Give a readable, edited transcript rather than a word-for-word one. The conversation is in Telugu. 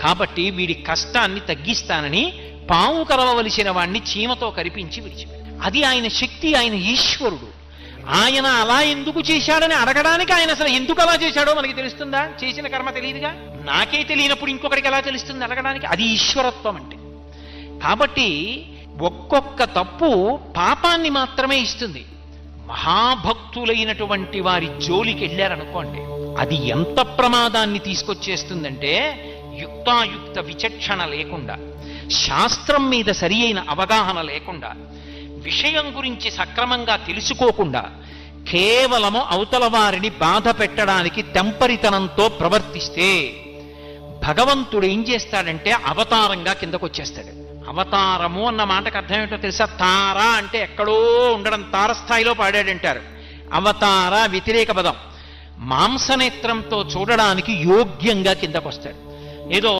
కాబట్టి వీడి కష్టాన్ని తగ్గిస్తానని పాము కరవవలసిన వాణ్ణి చీమతో కరిపించి విడిచిపెట్టాడు. అది ఆయన శక్తి, ఆయన ఈశ్వరుడు. ఆయన అలా ఎందుకు చేశాడని అడగడానికి ఆయన అసలు ఎందుకు అలా చేశాడో మనకి తెలుస్తుందా? చేసిన కర్మ తెలియదుగా. నాకే తెలియనప్పుడు ఇంకొకరికి ఎలా తెలుస్తుంది అడగడానికి? అది ఈశ్వరత్వం అంటే. కాబట్టి ఒక్కొక్క తప్పు పాపాన్ని మాత్రమే ఇస్తుంది. మహాభక్తులైనటువంటి వారి జోలికి వెళ్ళారనుకోండి, అది ఎంత ప్రమాదాన్ని తీసుకొచ్చేస్తుందంటే, యుక్తాయుక్త విచక్షణ లేకుండా, శాస్త్రం మీద సరి అయిన అవగాహన లేకుండా, విషయం గురించి సక్రమంగా తెలుసుకోకుండా, కేవలము అవతల వారిని బాధ పెట్టడానికి తెంపరితనంతో ప్రవర్తిస్తే భగవంతుడు ఏం చేస్తాడంటే అవతారంగా కిందకొచ్చేస్తాడు. అవతారము అన్న మాటకు అర్థం ఏంటో తెలుసా? తార అంటే ఎక్కడో ఉండడం, తారస్థాయిలో పాడాడంటారు. అవతార వ్యతిరేక పదం. మాంసనేత్రంతో చూడడానికి యోగ్యంగా కిందకొస్తాడు. ఏదో